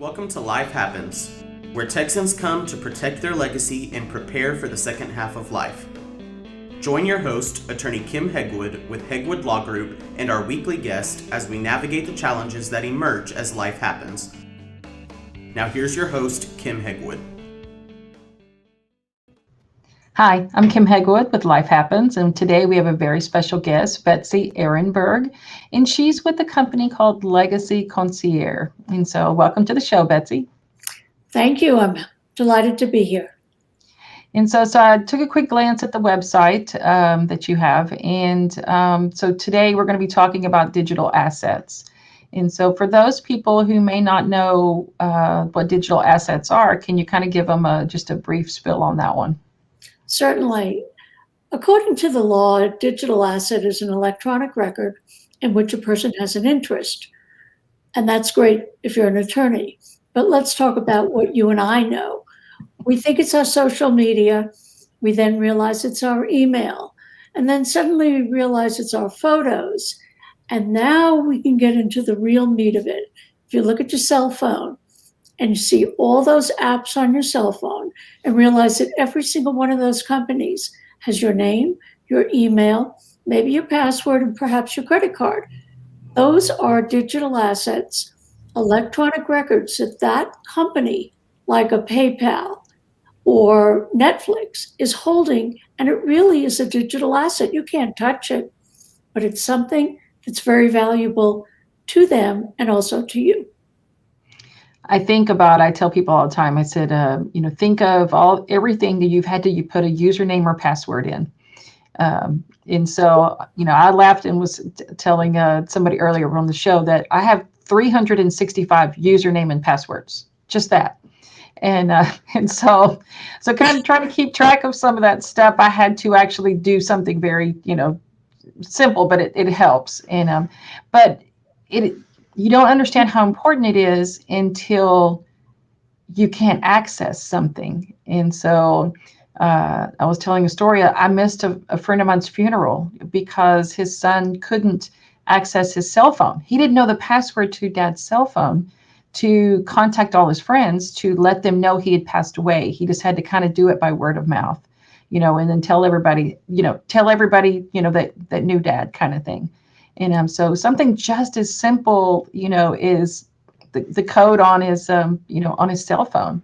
Welcome to Life Happens, where Texans come to protect their legacy and prepare for the second half of life. Join your host, attorney Kim Hegwood with Hegwood Law Group, and our weekly guest as we navigate the challenges that emerge as life happens. Now here's your host, Kim Hegwood. Hi, I'm Kim Hegwood with Life Happens, and today we have a very special guest, Betsy Ehrenberg, and she's with a company called Legacy Concierge. And so welcome to the show, Betsy. Thank you. I'm delighted to be here. And so I took a quick glance at the website that you have, and so today we're going to be talking about digital assets. And so for those people who may not know what digital assets are, can you kind of give them just a brief spill on that one? Certainly. According to the law, a digital asset is an electronic record in which a person has an interest. And that's great if you're an attorney. But let's talk about what you and I know. We think it's our social media. We then realize it's our email. And then suddenly we realize it's our photos. And now we can get into the real meat of it. If you look at your cell phone, and you see all those apps on your cell phone and realize that every single one of those companies has your name, your email, maybe your password, and perhaps your credit card. Those are digital assets, electronic records that company, like a PayPal or Netflix, is holding, and it really is a digital asset. You can't touch it, but it's something that's very valuable to them and also to you. I tell people all the time, I said, think of everything that you've had to put a username or password in. And so, I laughed and was telling somebody earlier on the show that I have 365 username and passwords, just that. And so kind of trying to keep track of some of that stuff, I had to actually do something very, simple, but it helps. And, you don't understand how important it is until you can't access something. And so I was telling a story. I missed a friend of mine's funeral because his son couldn't access his cell phone. He didn't know the password to Dad's cell phone to contact all his friends to let them know he had passed away. He just had to kind of do it by word of mouth, and then tell everybody that knew Dad, kind of thing. And so something just as simple, is the code on his, on his cell phone,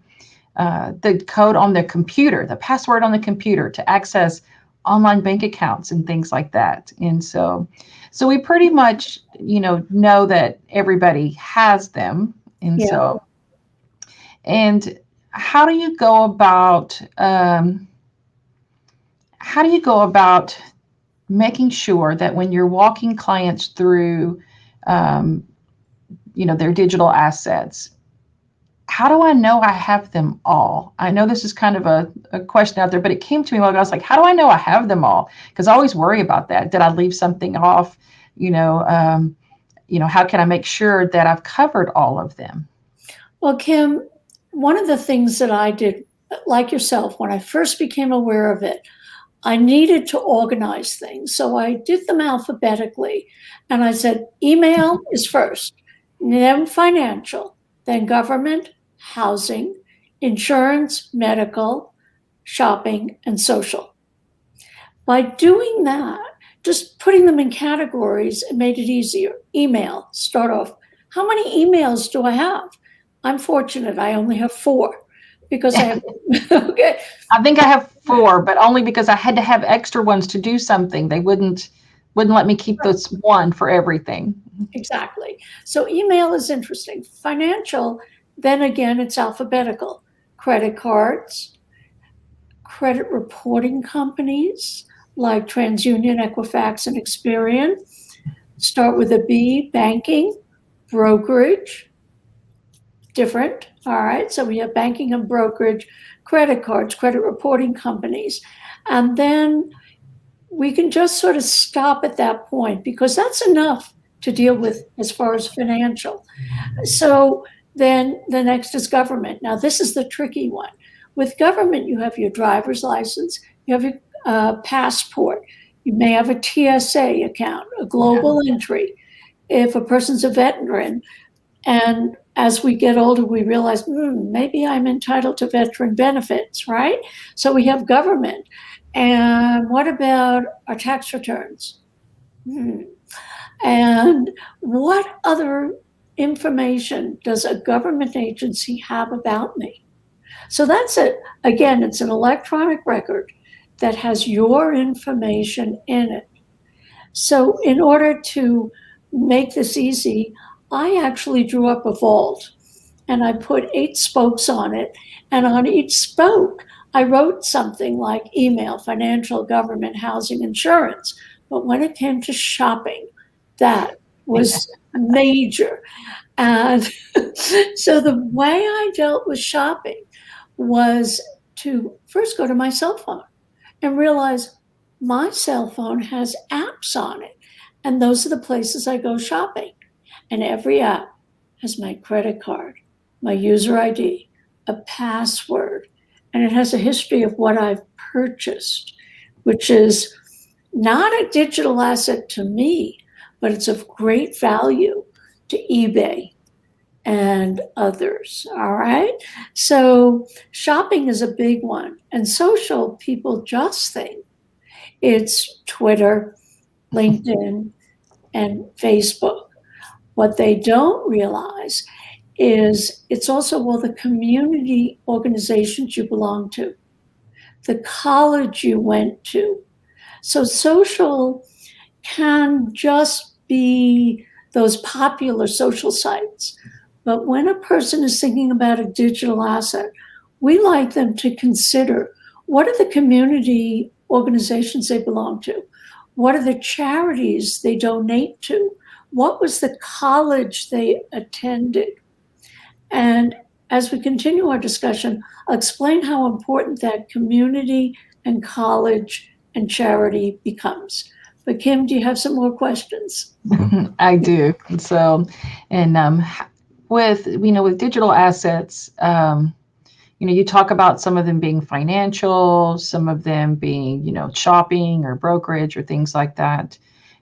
the code on the computer, the password on the computer to access online bank accounts and things like that. And so we pretty much, know that everybody has them. And so, and how do you go about making sure that when you're walking clients through, their digital assets, how do I know I have them all? I know this is kind of a question out there, but it came to me while I was like, how do I know I have them all? Because I always worry about that. Did I leave something off? How can I make sure that I've covered all of them? Well, Kim, one of the things that I did, like yourself, when I first became aware of it, I needed to organize things. So I did them alphabetically. And I said, email is first, then financial, then government, housing, insurance, medical, shopping, and social. By doing that, just putting them in categories, it made it easier. Email, start off. How many emails do I have? I'm fortunate. I only have 4. Because I have, okay. I think I have 4, but only because I had to have extra ones to do something. They wouldn't let me keep this one for everything. Exactly. So email is interesting. Financial, then again, it's alphabetical. Credit cards, credit reporting companies like TransUnion, Equifax, and Experian. Start with a B, banking, brokerage. Different. All right. So we have banking and brokerage, credit cards, credit reporting companies. And then we can just sort of stop at that point because that's enough to deal with as far as financial. So then the next is government. Now, this is the tricky one. With government, you have your driver's license, you have your passport, you may have a TSA account, a global entry. If a person's a veteran, And as we get older, we realize, maybe I'm entitled to veteran benefits, right? So we have government. And what about our tax returns? And what other information does a government agency have about me? So that's it. Again, it's an electronic record that has your information in it. So in order to make this easy, I actually drew up a vault and I put 8 spokes on it. And on each spoke, I wrote something like email, financial, government, housing, insurance. But when it came to shopping, that was major. And so the way I dealt with shopping was to first go to my cell phone and realize my cell phone has apps on it. And those are the places I go shopping. And every app has my credit card, my user ID, a password, and it has a history of what I've purchased, which is not a digital asset to me, but it's of great value to eBay and others, all right? So shopping is a big one. And social, people just think it's Twitter, LinkedIn, and Facebook. What they don't realize is it's also all the community organizations you belong to, the college you went to. So social can just be those popular social sites. But when a person is thinking about a digital asset, we like them to consider what are the community organizations they belong to? What are the charities they donate to? What was the college they attended? And as we continue our discussion, I'll explain how important that community and college and charity becomes. But Kim, do you have some more questions? I do. So, and with digital assets, you talk about some of them being financial, some of them being shopping or brokerage or things like that.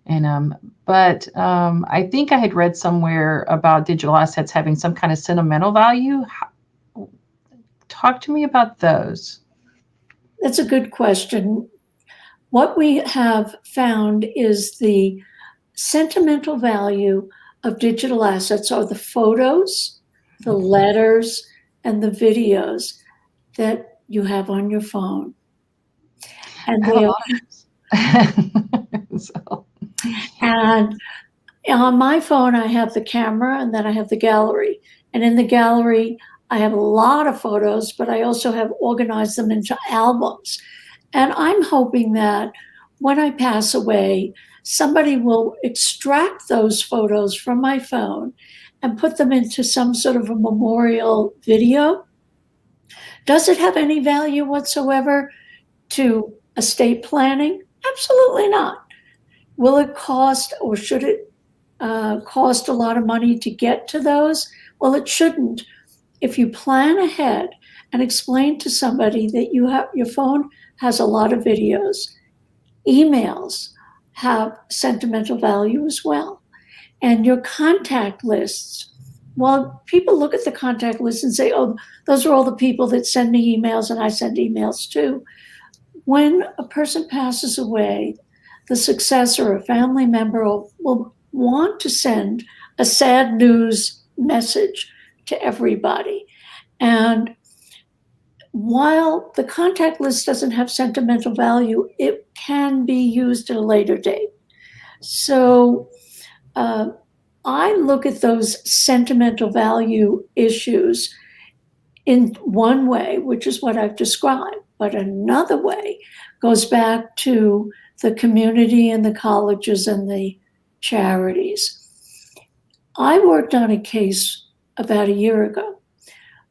And but I think I had read somewhere about digital assets having some kind of sentimental value. Talk to me about those. That's a good question. What we have found is the sentimental value of digital assets are the photos, the letters, and the videos that you have on your phone. And and on my phone, I have the camera and then I have the gallery. And in the gallery, I have a lot of photos, but I also have organized them into albums. And I'm hoping that when I pass away, somebody will extract those photos from my phone and put them into some sort of a memorial video. Does it have any value whatsoever to estate planning? Absolutely not. Will it cost, or should it cost a lot of money to get to those? Well, it shouldn't. If you plan ahead and explain to somebody that your phone has a lot of videos, emails have sentimental value as well. And your contact lists, well, people look at the contact list and say, oh, those are all the people that send me emails and I send emails too. When a person passes away, the successor or a family member will want to send a sad news message to everybody. And while the contact list doesn't have sentimental value, it can be used at a later date. So I look at those sentimental value issues in one way, which is what I've described, but another way goes back to the community and the colleges and the charities. I worked on a case about a year ago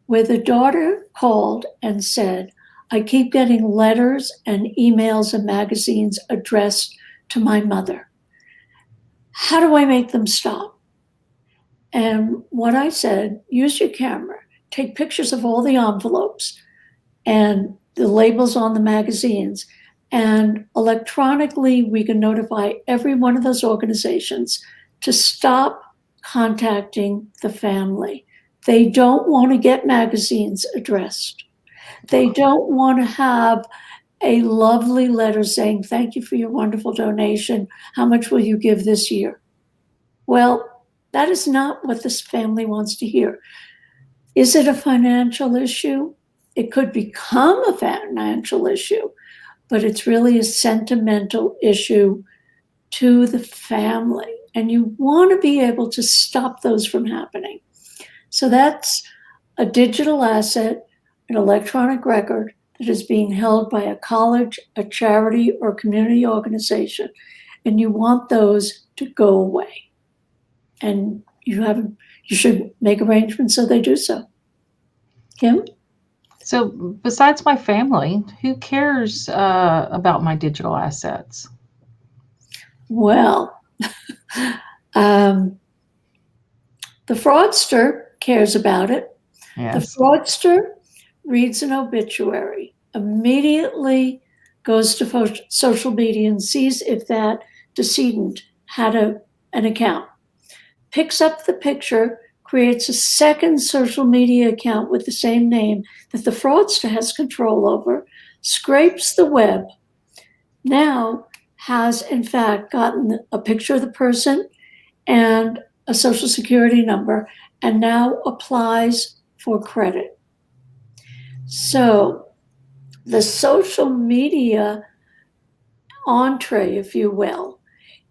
where the daughter called and said, I keep getting letters and emails and magazines addressed to my mother. How do I make them stop? And what I said, use your camera, take pictures of all the envelopes and the labels on the magazines, and electronically we can notify every one of those organizations to stop contacting the family. They don't want to get magazines addressed. They don't want to have a lovely letter saying, thank you for your wonderful donation. How much will you give this year? Well, that is not what this family wants to hear. Is it a financial issue? It could become a financial issue, but it's really a sentimental issue to the family. And you want to be able to stop those from happening. So that's a digital asset, an electronic record that is being held by a college, a charity, or community organization. And you want those to go away. And you should make arrangements so they do so. Kim? So besides my family, who cares about my digital assets? Well, the fraudster cares about it. Yes. The fraudster reads an obituary, immediately goes to social media and sees if that decedent had an account, picks up the picture, creates a second social media account with the same name that the fraudster has control over, scrapes the web, now has in fact gotten a picture of the person and a social security number, and now applies for credit. So the social media entree, if you will,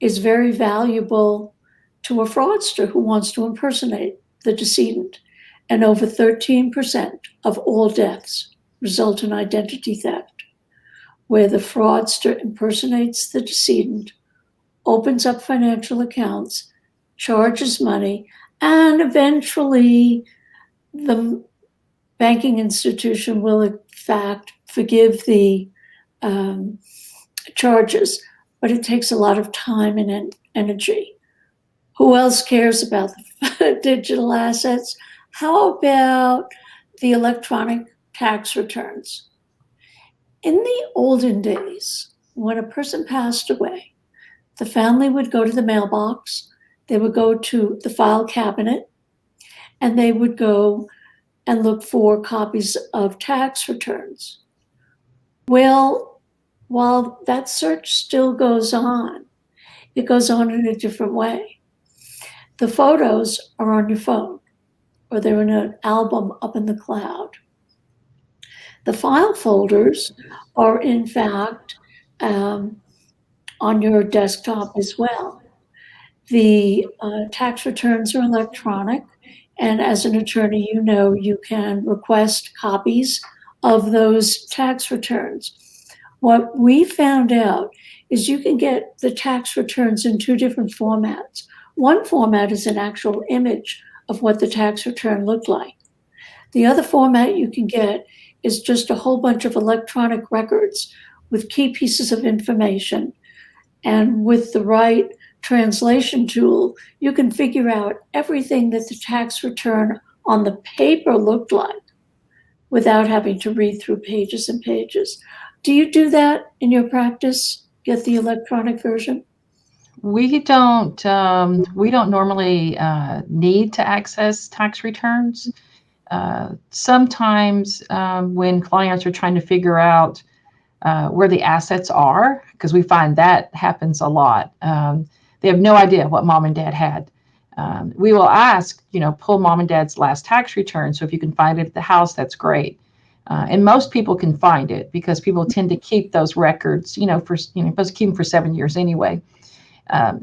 is very valuable to a fraudster who wants to impersonate the decedent. And over 13% of all deaths result in identity theft, where the fraudster impersonates the decedent, opens up financial accounts, charges money, and eventually the banking institution will in fact forgive the charges, but it takes a lot of time and energy. Who else cares about the digital assets? How about the electronic tax returns? In the olden days, when a person passed away, the family would go to the mailbox, they would go to the file cabinet, and they would go and look for copies of tax returns. Well, while that search still goes on, it goes on in a different way. The photos are on your phone, or they're in an album up in the cloud. The file folders are in fact on your desktop as well. The tax returns are electronic, and as an attorney, you know you can request copies of those tax returns. What we found out is you can get the tax returns in two different formats. One format is an actual image of what the tax return looked like. The other format you can get is just a whole bunch of electronic records with key pieces of information. And with the right translation tool, you can figure out everything that the tax return on the paper looked like without having to read through pages and pages. Do you do that in your practice? Get the electronic version? We don't normally need to access tax returns. Sometimes when clients are trying to figure out where the assets are, because we find that happens a lot. They have no idea what mom and dad had. We will ask, pull mom and dad's last tax return. So if you can find it at the house, that's great. And most people can find it because people tend to keep those records, supposed to keep them for 7 years anyway.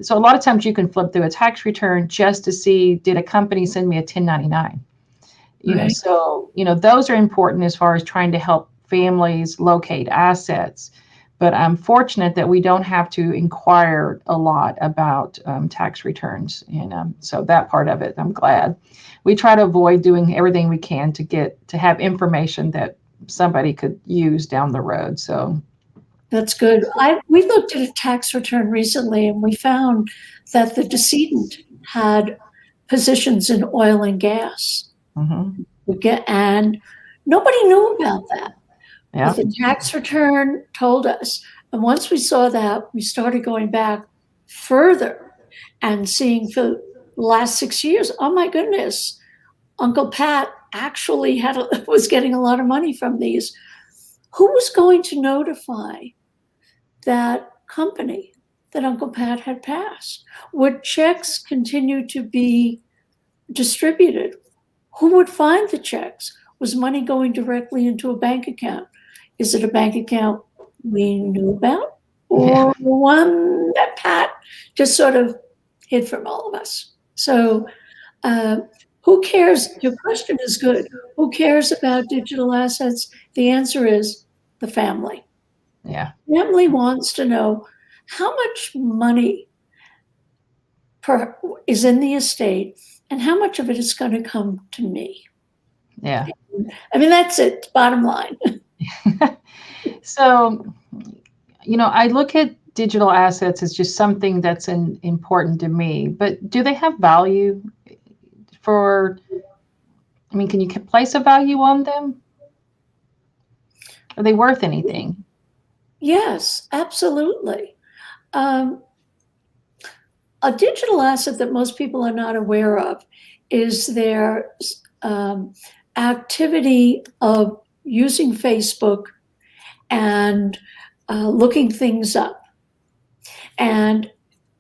So a lot of times you can flip through a tax return just to see, did a company send me a 1099? Right. So those are important as far as trying to help families locate assets. But I'm fortunate that we don't have to inquire a lot about tax returns. So that part of it, I'm glad. We try to avoid doing everything we can to have information that somebody could use down the road. So that's good. We looked at a tax return recently, and we found that the decedent had positions in oil and gas. Mm-hmm. And nobody knew about that. Yeah. But the tax return told us. And once we saw that, we started going back further and seeing for the last 6 years, oh my goodness, Uncle Pat actually was getting a lot of money from these. Who was going to notify that company that Uncle Pat had passed? Would checks continue to be distributed? Who would find the checks? Was money going directly into a bank account? Is it a bank account we knew about, or one that Pat just sort of hid from all of us? So who cares? Your question is good. Who cares about digital assets? The answer is the family. Yeah. Family wants to know how much money is in the estate and how much of it is going to come to me. Yeah. I mean, that's it, bottom line. So, I look at digital assets as just something that's important to me, but do they have value can you place a value on them? Are they worth anything? Yes, absolutely. A digital asset that most people are not aware of is their activity of using Facebook and looking things up. And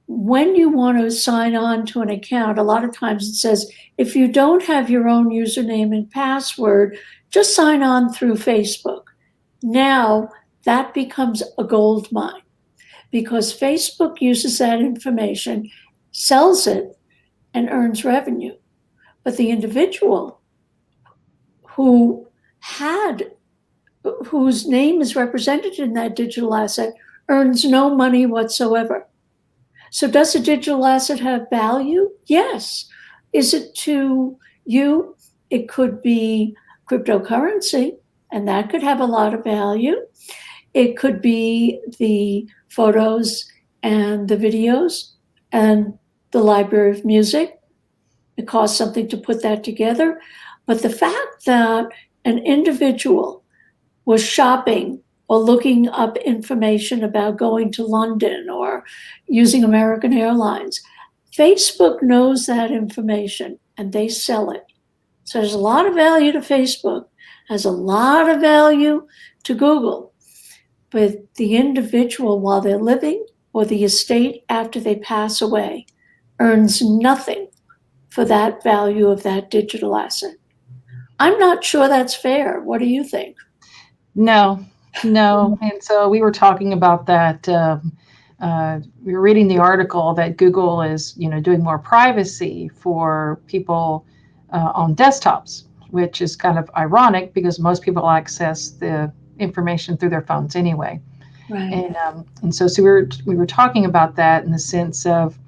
when you want to sign on to an account, a lot of times it says, if you don't have your own username and password, just sign on through Facebook. Now that becomes a gold mine because Facebook uses that information, sells it, and earns revenue. But the individual whose name is represented in that digital asset earns no money whatsoever. So does a digital asset have value? Yes. Is it to you? It could be cryptocurrency, and that could have a lot of value. It could be the photos and the videos and the library of music. It costs something to put that together. But the fact that an individual was shopping or looking up information about going to London or using American Airlines, Facebook knows that information and they sell it. So there's a lot of value to Facebook, has a lot of value to Google. But the individual while they're living or the estate after they pass away earns nothing for that value of that digital asset. I'm not sure that's fair. What do you think? No. And so we were talking about that. We were reading the article that Google is, doing more privacy for people on desktops, which is kind of ironic because most people access the information through their phones anyway. Right. And so we were talking about that in the sense of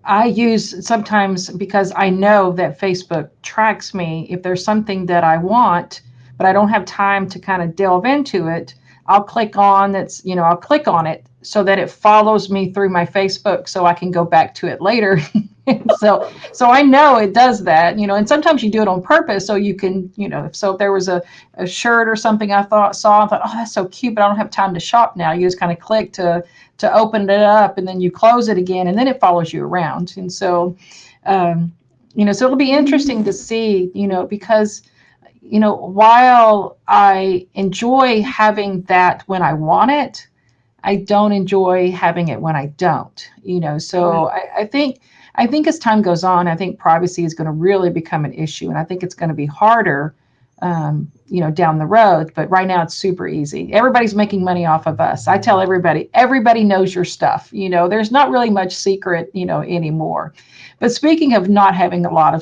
I use sometimes because I know that Facebook tracks me. If there's something that I want, but I don't have time to kind of delve into it, I'll click on it so that it follows me through my Facebook so I can go back to it later. So I know it does that, and sometimes you do it on purpose so you can, so if there was a shirt or something I thought, oh, that's so cute, but I don't have time to shop now. You just kind of click to open it up and then you close it again and then it follows you around. And so, so it'll be interesting to see, because, while I enjoy having that when I want it, I don't enjoy having it when I don't, so I think as time goes on, I think privacy is going to really become an issue. And I think it's going to be harder, down the road. But right now it's super easy. Everybody's making money off of us. I tell everybody knows your stuff. There's not really much secret, anymore. But speaking of not having a lot of,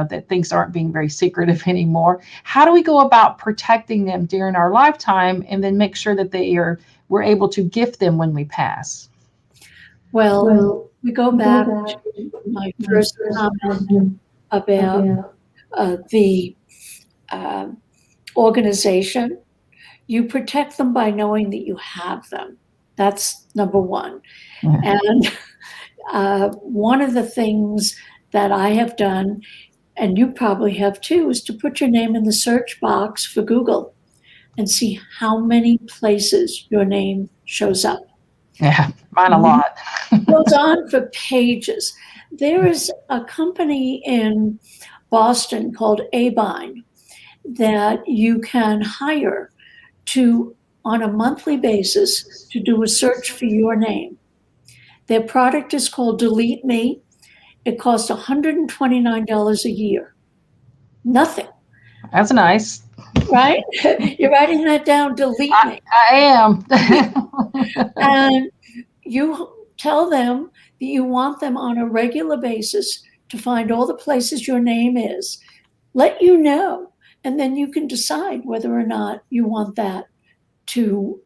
that things aren't being very secretive anymore, how do we go about protecting them during our lifetime and then make sure that we're able to gift them when we pass? Well, we go back to my first comment about the organization. You protect them by knowing that you have them. That's number one. Yeah. And one of the things that I have done, and you probably have too, is to put your name in the search box for Google and see how many places your name shows up. Yeah, mine a lot. Goes on for pages. There is a company in Boston called Abine that you can hire to, on a monthly basis, to do a search for your name. Their product is called Delete Me. It costs $129 a year. Nothing. That's nice. Right? You're writing that down, Delete Me. I am. And you tell them that you want them on a regular basis to find all the places your name is, let you know, and then you can decide whether or not you want that to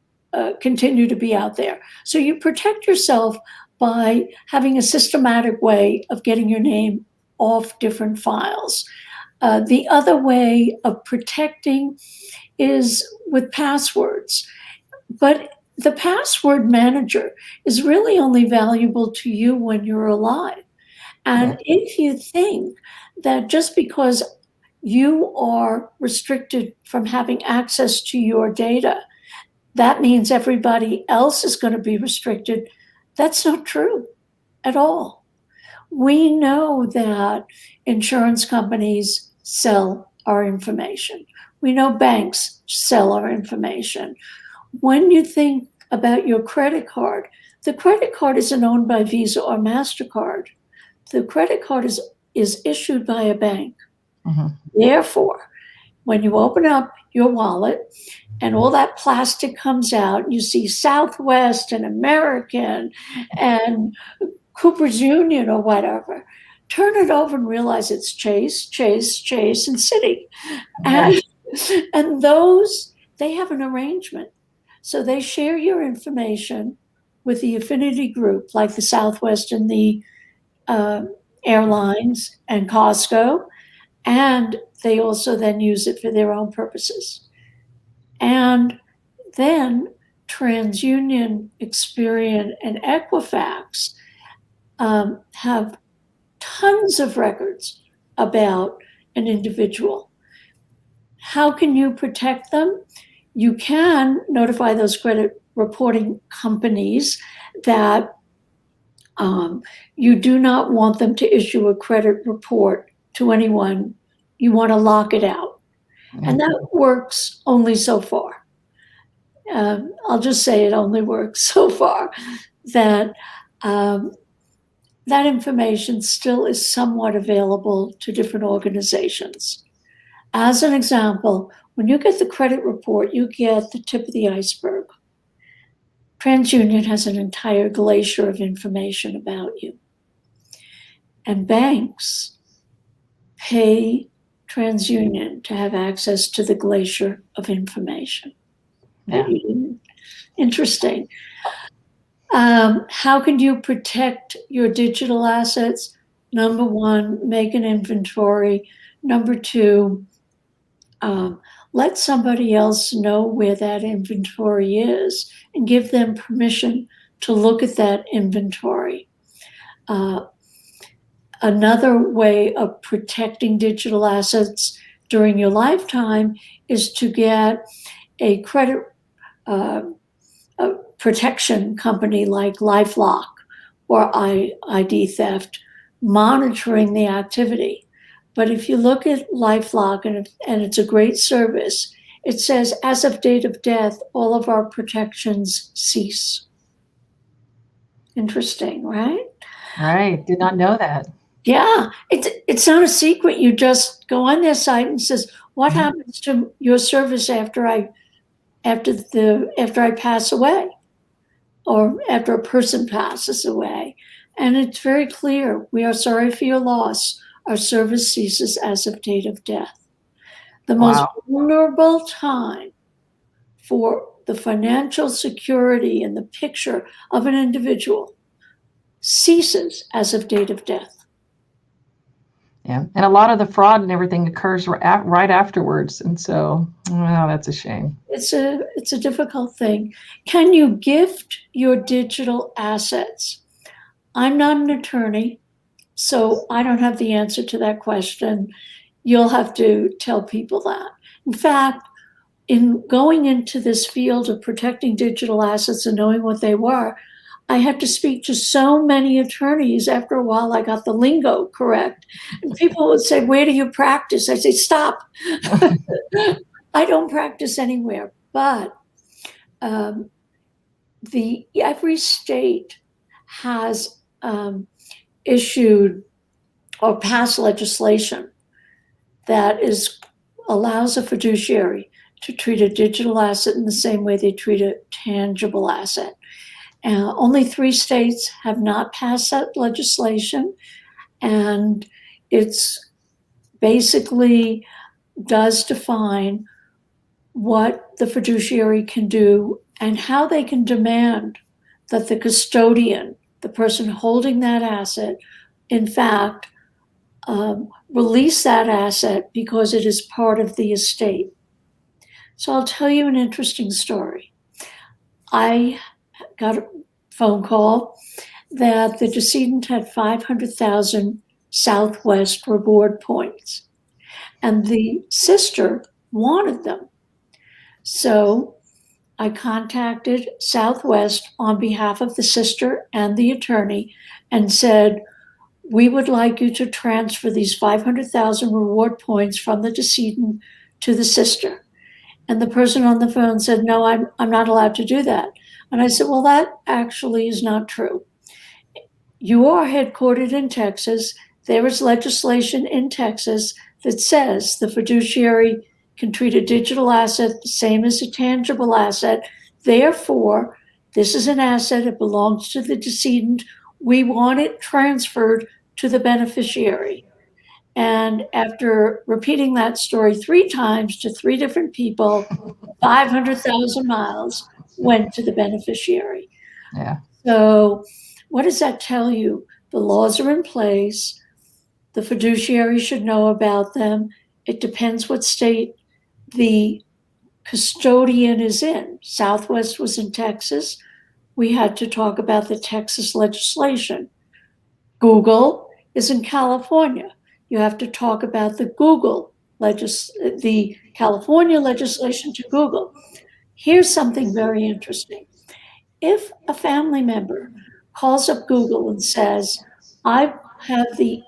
continue to be out there. So you protect yourself by having a systematic way of getting your name off different files. The other way of protecting is with passwords. But the password manager is really only valuable to you when you're alive. And if you think that just because you are restricted from having access to your data, that means everybody else is going to be restricted, that's not true at all. We know that insurance companies sell our information. We know banks sell our information. When you think about your credit card, the credit card isn't owned by Visa or MasterCard. The credit card is issued by a bank. Mm-hmm. Therefore, when you open up your wallet and all that plastic comes out, and you see Southwest and American and Cooper's Union or whatever, turn it over and realize it's Chase, and Citi. And those, they have an arrangement. So they share your information with the affinity group, like the Southwest and the airlines and Costco, and they also then use it for their own purposes. And then TransUnion, Experian, and Equifax have tons of records about an individual. How can you protect them? You can notify those credit reporting companies that you do not want them to issue a credit report to anyone. You want to lock it out. Yeah. And that works only so far. I'll just say it only works so far, that that information still is somewhat available to different organizations. As an example, when you get the credit report, you get the tip of the iceberg. TransUnion has an entire glacier of information about you. And banks pay TransUnion to have access to the glacier of information. Yeah. Interesting. How can you protect your digital assets? Number one, make an inventory. Number two, let somebody else know where that inventory is and give them permission to look at that inventory. Another way of protecting digital assets during your lifetime is to get a credit protection company like LifeLock or ID theft monitoring the activity. But if you look at LifeLock, and it's a great service, it says, as of date of death, all of our protections cease. Interesting, right? Right. Did not know that. Yeah, it's not a secret. You just go on their site and says, what happens to your service after I pass away, or after a person passes away? And it's very clear. We are sorry for your loss. Our service ceases as of date of death. The most vulnerable time for the financial security and the picture of an individual ceases as of date of death. Yeah, and a lot of the fraud and everything occurs right afterwards, and so that's a shame. It's a difficult thing. Can you gift your digital assets? I'm not an attorney, so I don't have the answer to that question. You'll have to tell people that. In fact, in going into this field of protecting digital assets and knowing what they were, I had to speak to so many attorneys. After a while, I got the lingo correct. And people would say, "Where do you practice?" I say, "Stop." I don't practice anywhere. But every state has issued or passed legislation that allows a fiduciary to treat a digital asset in the same way they treat a tangible asset. Only 3 states have not passed that legislation, and it's basically does define what the fiduciary can do and how they can demand that the custodian, the person holding that asset, in fact, release that asset because it is part of the estate. So I'll tell you an interesting story. I got a phone call that the decedent had 500,000 Southwest reward points, and the sister wanted them. So I contacted Southwest on behalf of the sister and the attorney and said, "We would like you to transfer these 500,000 reward points from the decedent to the sister." And the person on the phone said, "No, I'm not allowed to do that." And I said, "Well, that actually is not true. You are headquartered in Texas. There is legislation in Texas that says the fiduciary can treat a digital asset the same as a tangible asset. Therefore, this is an asset. It belongs to the decedent. We want it transferred to the beneficiary." And after repeating that story 3 times to 3 different people, 500,000 miles went to the beneficiary. Yeah. So what does that tell you? The laws are in place. The fiduciary should know about them. It depends what state the custodian is in. Southwest was in Texas. We had to talk about the Texas legislation. Google is in California. You have to talk about the the California legislation to Google. Here's something very interesting. If a family member calls up Google and says, "I have the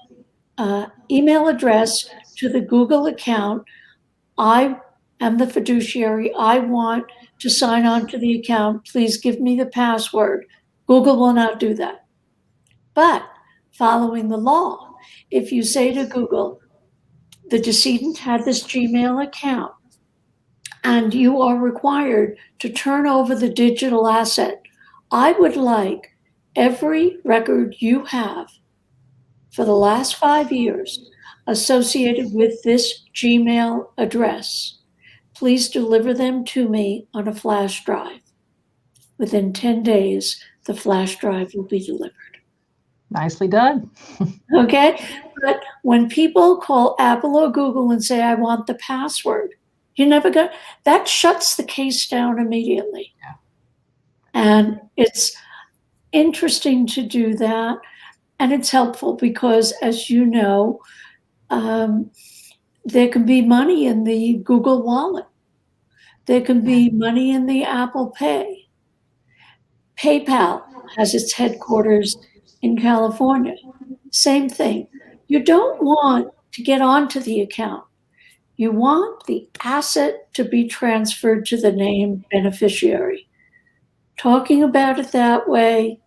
email address to the Google account. I am the fiduciary. I want to sign on to the account. Please give me the password." Google will not do that. But following the law, if you say to Google, "The decedent had this Gmail account, and you are required to turn over the digital asset. I would like every record you have for the last 5 years associated with this Gmail address. Please deliver them to me on a flash drive." Within 10 days, the flash drive will be delivered. Nicely done. Okay? But when people call Apple or Google and say, "I want the password," that shuts the case down immediately. Yeah. And it's interesting to do that. And it's helpful because, as you know, there can be money in the Google Wallet. There can be money in the Apple Pay. PayPal has its headquarters in California. Same thing. You don't want to get onto the account. You want the asset to be transferred to the named beneficiary. Talking about it that way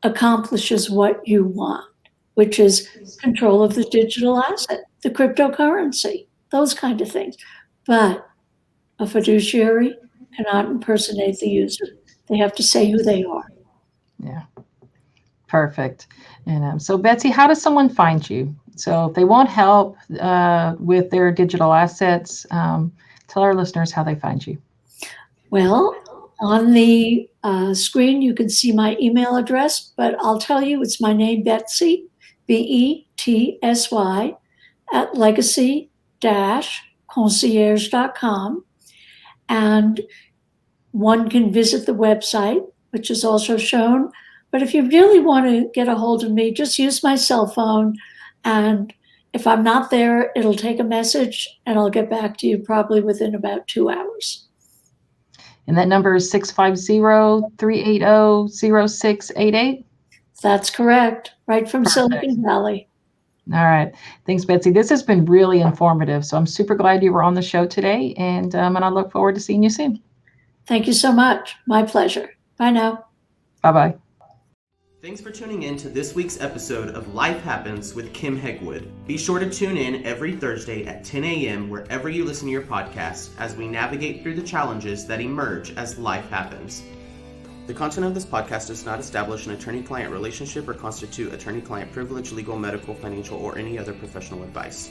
accomplishes what you want, which is control of the digital asset, the cryptocurrency, those kind of things. But a fiduciary cannot impersonate the user. They have to say who they are. Yeah. Perfect. And so, Betsy, how does someone find you? So if they want help with their digital assets, tell our listeners how they find you. Well, on the screen, you can see my email address, but I'll tell you it's my name, Betsy, Betsy, at legacy-concierge.com. And one can visit the website, which is also shown. But if you really want to get a hold of me, just use my cell phone. And if I'm not there, it'll take a message and I'll get back to you probably within about 2 hours. And that number is 650-380-0688. That's correct. Right from Silicon Valley. All right. Thanks, Betsy. This has been really informative. So I'm super glad you were on the show today. And I look forward to seeing you soon. Thank you so much. My pleasure. Bye now. Bye-bye. Thanks for tuning in to this week's episode of Life Happens with Kim Hegwood. Be sure to tune in every Thursday at 10 a.m. wherever you listen to your podcast as we navigate through the challenges that emerge as life happens. The content of this podcast does not establish an attorney-client relationship or constitute attorney-client privilege, legal, medical, financial, or any other professional advice.